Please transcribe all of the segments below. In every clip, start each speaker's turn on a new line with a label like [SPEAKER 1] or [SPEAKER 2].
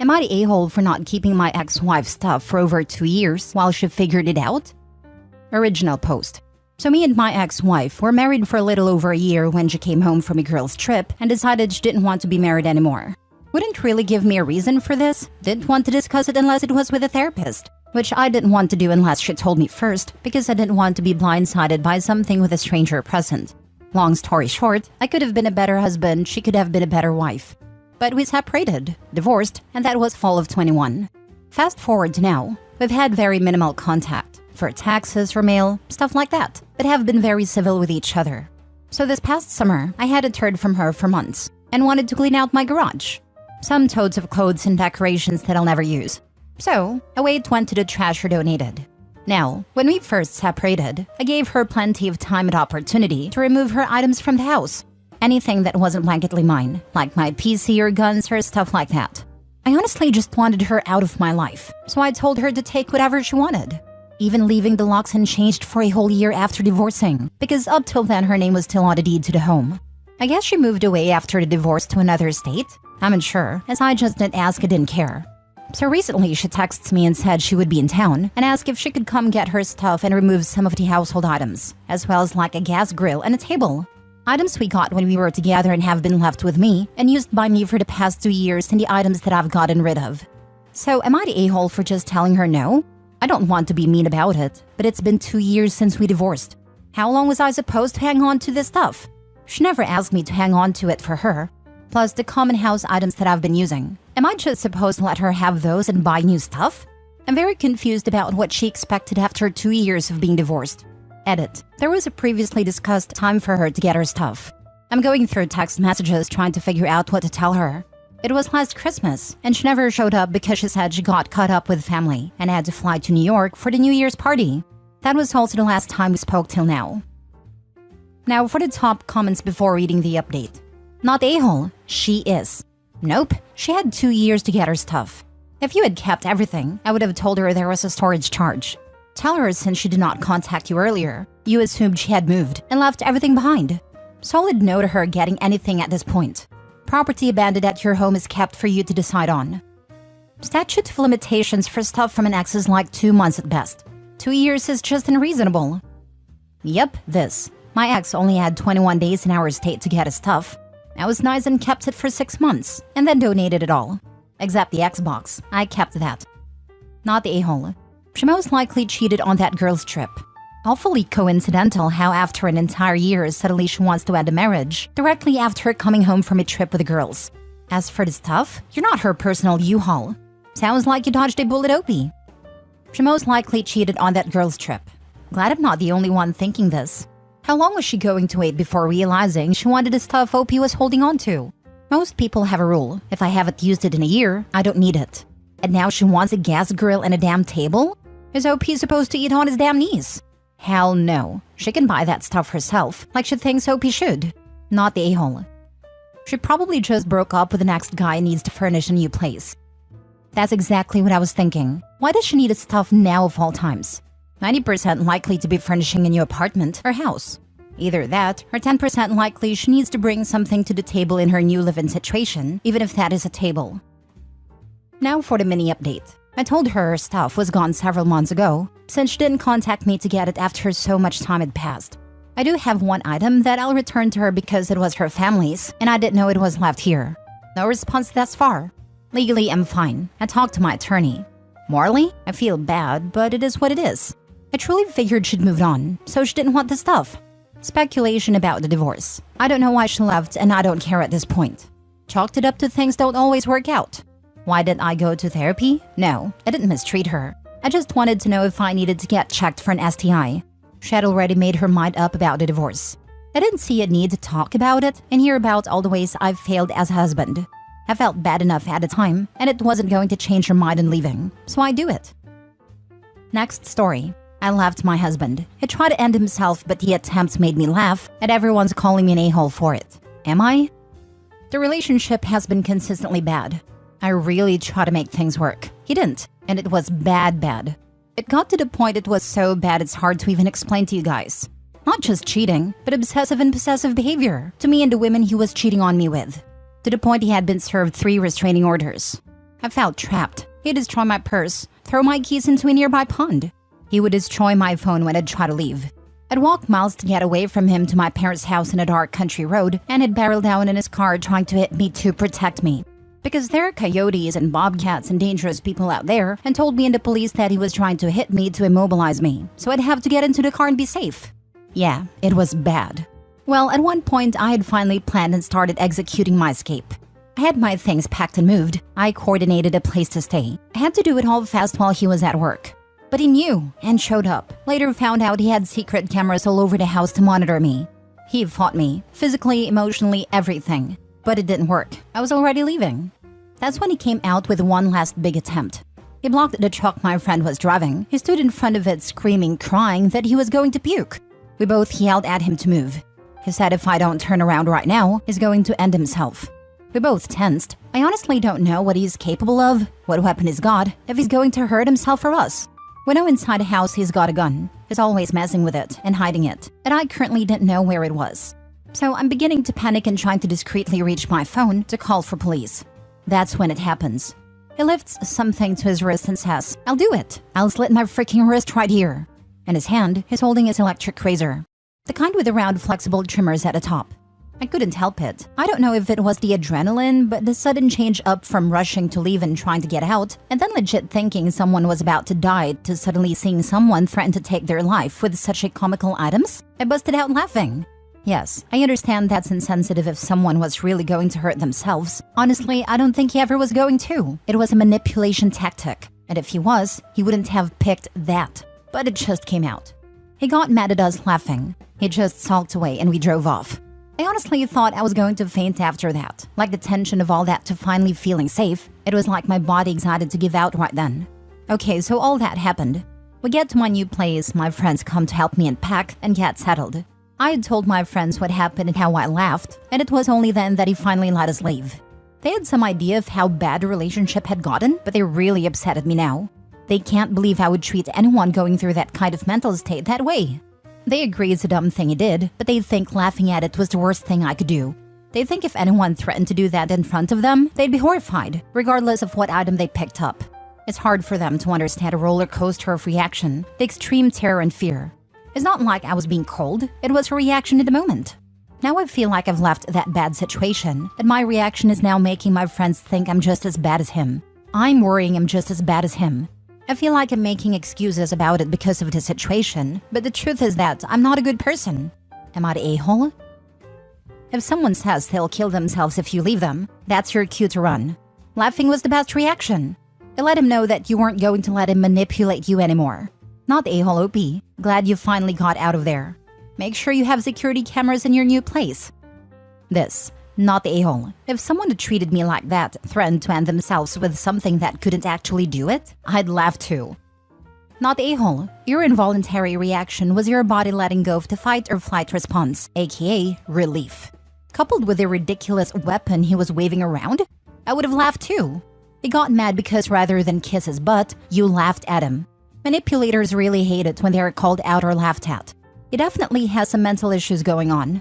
[SPEAKER 1] Am I the a-hole for not keeping my ex-wife's stuff for over 2 years while she figured it out? Original post. So me and my ex-wife were married for a little over a year when she came home from a girls' trip and decided she didn't want to be married anymore. Wouldn't really give me a reason for this, didn't want to discuss it unless it was with a therapist, which I didn't want to do unless she told me first because I didn't want to be blindsided by something with a stranger present. Long story short, I could have been a better husband, she could have been a better wife. But we separated, divorced, and that was fall of 21. Fast forward to now, we've had very minimal contact, for taxes or mail, stuff like that, but have been very civil with each other. So this past summer, I hadn't heard from her for months, and wanted to clean out my garage. Some totes of clothes and decorations that I'll never use. So, away it went to the trash or donated. Now, when we first separated, I gave her plenty of time and opportunity to remove her items from the house. Anything that wasn't blanketly mine, like my PC or guns or stuff like that. I honestly just wanted her out of my life, so I told her to take whatever she wanted. Even leaving the locks unchanged for a whole year after divorcing, because up till then her name was still on the deed to the home. I guess she moved away after the divorce to another state? I'm unsure, as I just didn't ask, I didn't care. So recently she texts me and said she would be in town and asked if she could come get her stuff and remove some of the household items, as well as like a gas grill and a table. Items we got when we were together and have been left with me and used by me for the past 2 years and the items that I've gotten rid of. So am I the a-hole for just telling her no? I don't want to be mean about it, but it's been 2 years since we divorced. How long was I supposed to hang on to this stuff? She never asked me to hang on to it for her. Plus the common house items that I've been using. Am I just supposed to let her have those and buy new stuff? I'm very confused about what she expected after 2 years of being divorced. Edit. There was a previously discussed time for her to get her stuff. I'm going through text messages trying to figure out what to tell her. It was last Christmas, and she never showed up because she said she got caught up with family and had to fly to New York for the New Year's party. That was also the last time we spoke till now. Now for the top comments before reading the update. Not a-hole, she is. Nope, she had 2 years to get her stuff. If you had kept everything, I would have told her there was a storage charge. Tell her since she did not contact you earlier, you assumed she had moved and left everything behind. Solid no to her getting anything at this point. Property abandoned at your home is kept for you to decide on. Statute of limitations for stuff from an ex is like 2 months at best. 2 years is just unreasonable. Yep, this. My ex only had 21 days in our estate to get his stuff. I was nice and kept it for 6 months, and then donated it all. Except the Xbox, I kept that. Not the a-hole. She most likely cheated on that girl's trip. Awfully coincidental how after an entire year suddenly she wants to end a marriage, directly after coming home from a trip with the girls. As for the stuff, you're not her personal U-Haul. Sounds like you dodged a bullet, Opie. She most likely cheated on that girl's trip. Glad I'm not the only one thinking this. How long was she going to wait before realizing she wanted the stuff Opie was holding on to? Most people have a rule, if I haven't used it in a year, I don't need it. And now she wants a gas grill and a damn table? Is OP supposed to eat on his damn knees? Hell no. She can buy that stuff herself, like she thinks OP should. Not the a-hole. She probably just broke up with the next guy and needs to furnish a new place. That's exactly what I was thinking. Why does she need his stuff now of all times? 90% likely to be furnishing a new apartment or house. Either that, or 10% likely she needs to bring something to the table in her new live-in situation, even if that is a table. Now for the mini update. I told her stuff was gone several months ago, since she didn't contact me to get it after so much time had passed. I do have one item that I'll return to her because it was her family's, and I didn't know it was left here. No response thus far. Legally, I'm fine. I talked to my attorney. Morally, I feel bad, but it is what it is. I truly figured she'd moved on, so she didn't want the stuff. Speculation about the divorce. I don't know why she left, and I don't care at this point. Chalked it up to things don't always work out. Why didn't I go to therapy? No, I didn't mistreat her. I just wanted to know if I needed to get checked for an STI. She had already made her mind up about the divorce. I didn't see a need to talk about it and hear about all the ways I've failed as a husband. I felt bad enough at the time, and it wasn't going to change her mind on leaving, so I do it. Next story. I left my husband. He tried to end himself, but the attempt made me laugh, and everyone's calling me an a-hole for it. Am I? The relationship has been consistently bad. I really tried to make things work. He didn't, and it was bad. It got to the point it was so bad it's hard to even explain to you guys. Not just cheating, but obsessive and possessive behavior to me and the women he was cheating on me with. To the point he had been served 3 restraining orders. I felt trapped. He'd destroy my purse, throw my keys into a nearby pond. He would destroy my phone when I'd try to leave. I'd walk miles to get away from him to my parents' house in a dark country road, and he'd barrel down in his car trying to hit me to protect me. Because there are coyotes and bobcats and dangerous people out there, and told me and the police that he was trying to hit me to immobilize me, so I'd have to get into the car and be safe. Yeah, it was bad. Well, at one point, I had finally planned and started executing my escape. I had my things packed and moved. I coordinated a place to stay. I had to do it all fast while he was at work. But he knew and showed up. Later found out he had secret cameras all over the house to monitor me. He fought me, physically, emotionally, everything. But it didn't work. I was already leaving. That's when he came out with one last big attempt. He blocked the truck my friend was driving. He stood in front of it screaming, crying that he was going to puke. We both yelled at him to move. He said if I don't turn around right now, he's going to end himself. We both tensed. I honestly don't know what he's capable of, what weapon he's got, if he's going to hurt himself or us. We know inside the house he's got a gun. He's always messing with it and hiding it, and I currently didn't know where it was. So I'm beginning to panic and trying to discreetly reach my phone to call for police. That's when it happens. He lifts something to his wrist and says, "I'll do it. I'll slit my freaking wrist right here." In his hand, he's holding his electric razor. The kind with the round flexible trimmers at the top. I couldn't help it. I don't know if it was the adrenaline, but the sudden change up from rushing to leave and trying to get out, and then legit thinking someone was about to die, to suddenly seeing someone threaten to take their life with such a comical items, I busted out laughing. Yes, I understand that's insensitive if someone was really going to hurt themselves. Honestly, I don't think he ever was going to. It was a manipulation tactic. And if he was, he wouldn't have picked that. But it just came out. He got mad at us laughing. He just sulked away and we drove off. I honestly thought I was going to faint after that. Like the tension of all that to finally feeling safe. It was like my body excited to give out right then. Okay, so all that happened. We get to my new place, my friends come to help me unpack and get settled. I had told my friends what happened and how I laughed, and it was only then that he finally let us leave. They had some idea of how bad the relationship had gotten, but they're really upset at me now. They can't believe I would treat anyone going through that kind of mental state that way. They agree it's a dumb thing he did, but they think laughing at it was the worst thing I could do. They think if anyone threatened to do that in front of them, they'd be horrified, regardless of what item they picked up. It's hard for them to understand a roller coaster of reaction, the extreme terror and fear. It's not like I was being cold, it was a reaction in the moment. Now I feel like I've left that bad situation, and my reaction is now making my friends think I'm just as bad as him. I'm worrying I'm just as bad as him. I feel like I'm making excuses about it because of the situation, but the truth is that I'm not a good person. Am I the a-hole? If someone says they'll kill themselves if you leave them, that's your cue to run. Laughing was the best reaction. It let him know that you weren't going to let him manipulate you anymore. Not the a-hole OP. Glad you finally got out of there. Make sure you have security cameras in your new place. This, not the a-hole. If someone had treated me like that, threatened to end themselves with something that couldn't actually do it, I'd laugh too. Not the a-hole. Your involuntary reaction was your body letting go of the fight or flight response, aka relief. Coupled with the ridiculous weapon he was waving around, I would have laughed too. He got mad because rather than kiss his butt, you laughed at him. Manipulators really hate it when they are called out or laughed at. He definitely has some mental issues going on.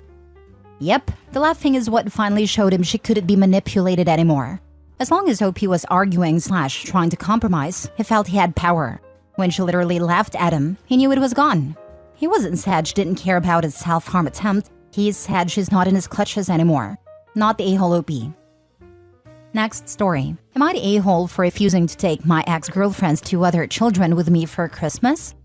[SPEAKER 1] Yep, the laughing is what finally showed him she couldn't be manipulated anymore. As long as OP was arguing / trying to compromise, he felt he had power. When she literally laughed at him, he knew it was gone. He wasn't sad she didn't care about his self-harm attempt. He's sad she's not in his clutches anymore. Not the a-hole OP. Next story. Am I the a-hole for refusing to take my ex-girlfriend's 2 other children with me for Christmas?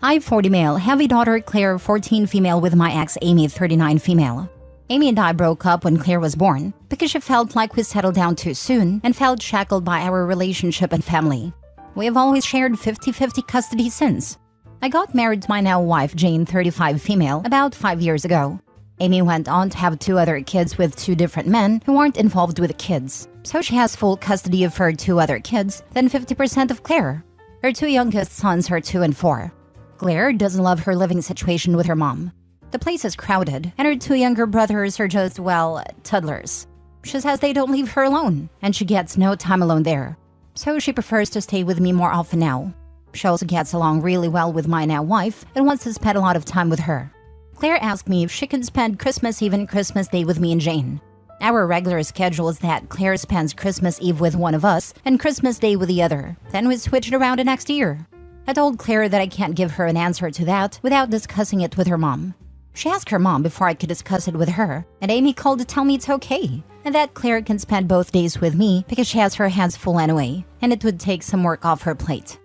[SPEAKER 1] I, 40 male, have a daughter, Claire, 14 female, with my ex, Amy, 39 female. Amy and I broke up when Claire was born because she felt like we settled down too soon and felt shackled by our relationship and family. We have always shared 50-50 custody since. I got married to my now wife, Jane, 35 female, about 5 years ago. Amy went on to have 2 other kids with 2 different men who aren't involved with the kids. So she has full custody of her 2 other kids, then 50% of Claire. Her 2 youngest sons are 2 and 4. Claire doesn't love her living situation with her mom. The place is crowded, and her 2 younger brothers are just, well, toddlers. She says they don't leave her alone, and she gets no time alone there. So she prefers to stay with me more often now. She also gets along really well with my now wife and wants to spend a lot of time with her. Claire asked me if she could spend Christmas Eve and Christmas Day with me and Jane. Our regular schedule is that Claire spends Christmas Eve with one of us and Christmas Day with the other. Then we switch it around the next year. I told Claire that I can't give her an answer to that without discussing it with her mom. She asked her mom before I could discuss it with her, and Amy called to tell me it's okay, and that Claire can spend both days with me because she has her hands full anyway, and it would take some work off her plate.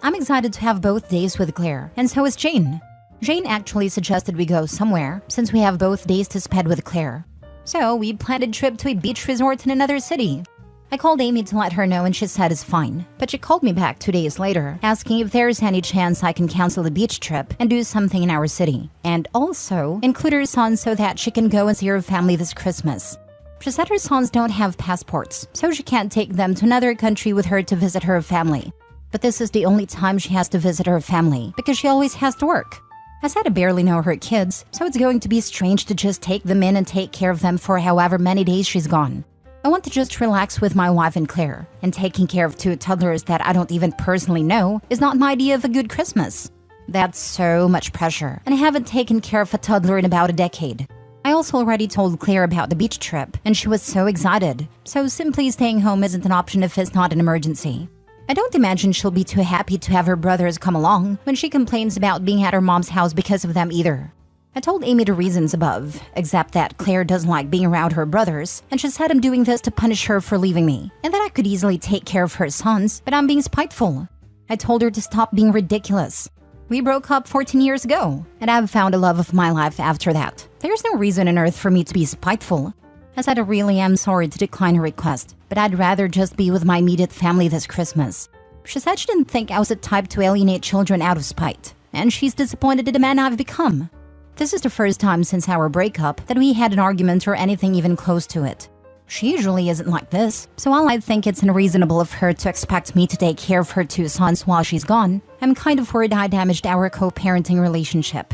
[SPEAKER 1] I'm excited to have both days with Claire, and so is Jane. Jane actually suggested we go somewhere since we have both days to spend with Claire. So we planned a trip to a beach resort in another city. I called Amy to let her know and she said it's fine, but she called me back 2 days later asking if there's any chance I can cancel the beach trip and do something in our city, and also include her son so that she can go and see her family this Christmas. She said her sons don't have passports, so she can't take them to another country with her to visit her family. But this is the only time she has to visit her family because she always has to work. I said I barely know her kids, so it's going to be strange to just take them in and take care of them for however many days she's gone. I want to just relax with my wife and Claire, and taking care of 2 toddlers that I don't even personally know is not my idea of a good Christmas. That's so much pressure, and I haven't taken care of a toddler in about a decade. I also already told Claire about the beach trip, and she was so excited, so simply staying home isn't an option if it's not an emergency. I don't imagine she'll be too happy to have her brothers come along when she complains about being at her mom's house because of them either. I told Amy the reasons above, except that Claire doesn't like being around her brothers, and she said I'm doing this to punish her for leaving me, and that I could easily take care of her sons, but I'm being spiteful. I told her to stop being ridiculous. We broke up 14 years ago, and I've found a love of my life after that. There's no reason on earth for me to be spiteful. I said I really am sorry to decline her request, but I'd rather just be with my immediate family this Christmas. She said she didn't think I was the type to alienate children out of spite, and she's disappointed in the man I've become. This is the first time since our breakup that we had an argument or anything even close to it. She usually isn't like this, so while I think it's unreasonable of her to expect me to take care of her 2 sons while she's gone, I'm kind of worried I damaged our co-parenting relationship.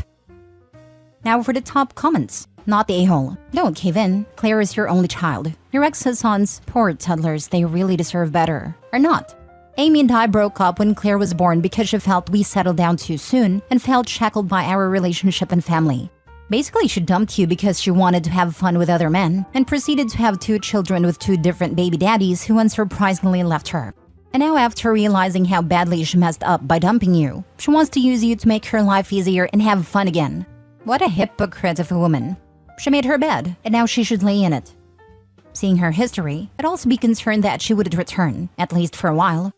[SPEAKER 1] Now for the top comments. Not the a-hole. Don't cave in. Claire is your only child. Your ex's sons, poor toddlers, they really deserve better. Or not. Amy and I broke up when Claire was born because she felt we settled down too soon and felt shackled by our relationship and family. Basically, she dumped you because she wanted to have fun with other men and proceeded to have 2 children with 2 different baby daddies who unsurprisingly left her. And now after realizing how badly she messed up by dumping you, she wants to use you to make her life easier and have fun again. What a hypocrite of a woman. She made her bed, and now she should lay in it. Seeing her history, I'd also be concerned that she wouldn't return, at least for a while.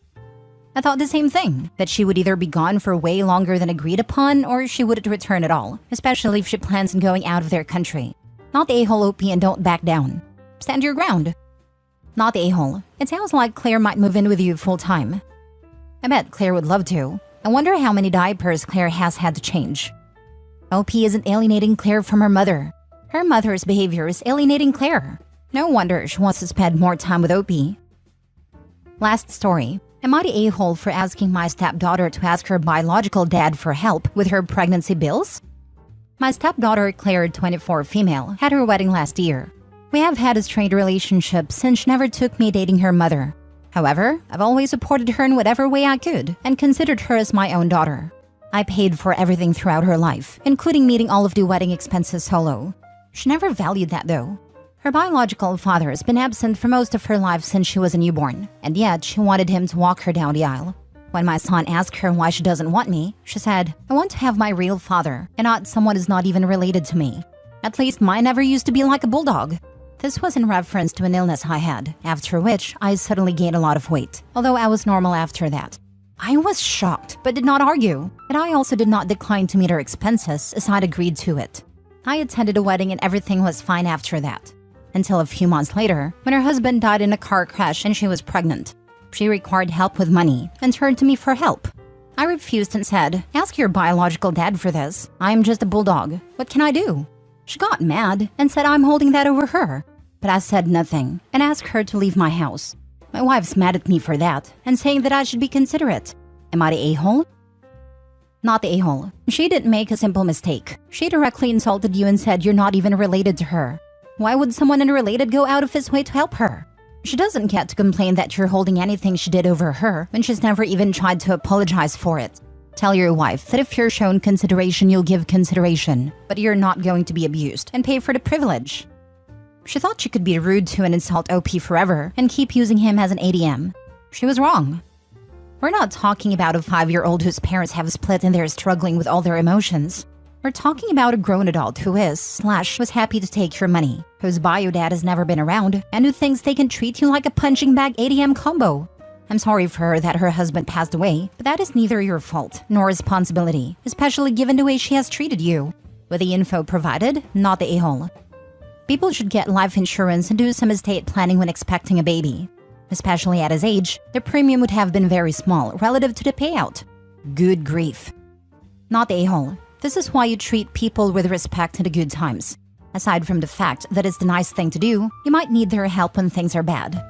[SPEAKER 1] I thought the same thing, that she would either be gone for way longer than agreed upon, or she wouldn't return at all, especially if she plans on going out of their country. Not the a-hole OP and don't back down. Stand your ground. Not the a-hole. It sounds like Claire might move in with you full-time. I bet Claire would love to. I wonder how many diapers Claire has had to change. OP isn't alienating Claire from her mother. Her mother's behavior is alienating Claire. No wonder she wants to spend more time with OP. Last story. Am I the a-hole for asking my stepdaughter to ask her biological dad for help with her pregnancy bills? My stepdaughter, Claire, 24 female, had her wedding last year. We have had a strained relationship since she never took me dating her mother. However, I've always supported her in whatever way I could and considered her as my own daughter. I paid for everything throughout her life, including meeting all of the wedding expenses solo. She never valued that though. Her biological father has been absent for most of her life since she was a newborn, and yet she wanted him to walk her down the aisle. When my son asked her why she doesn't want me, she said, "I want to have my real father, and not someone who's not even related to me. At least mine never used to be like a bulldog." This was in reference to an illness I had, after which I suddenly gained a lot of weight, although I was normal after that. I was shocked, but did not argue, and I also did not decline to meet her expenses as I'd agreed to it. I attended a wedding and everything was fine after that. Until a few months later, when her husband died in a car crash and she was pregnant. She required help with money and turned to me for help. I refused and said, "Ask your biological dad for this. I'm just a bulldog. What can I do?" She got mad and said I'm holding that over her. But I said nothing and asked her to leave my house. My wife's mad at me for that and saying that I should be considerate. Am I the a-hole? Not the a-hole. She didn't make a simple mistake. She directly insulted you and said you're not even related to her. Why would someone unrelated go out of his way to help her? She doesn't get to complain that you're holding anything she did over her when she's never even tried to apologize for it. Tell your wife that if you're shown consideration, you'll give consideration, but you're not going to be abused and pay for the privilege. She thought she could be rude to and insult OP forever and keep using him as an ATM. She was wrong. We're not talking about a 5-year-old whose parents have split and they're struggling with all their emotions. We're talking about a grown adult who was happy to take your money, whose bio dad has never been around, and who thinks they can treat you like a punching bag ATM combo. I'm sorry for her that her husband passed away, but that is neither your fault nor responsibility, especially given the way she has treated you. With the info provided, not the a-hole. People should get life insurance and do some estate planning when expecting a baby. Especially at his age, the premium would have been very small relative to the payout. Good grief. Not the a-hole. This is why you treat people with respect in the good times. Aside from the fact that it's the nice thing to do, you might need their help when things are bad.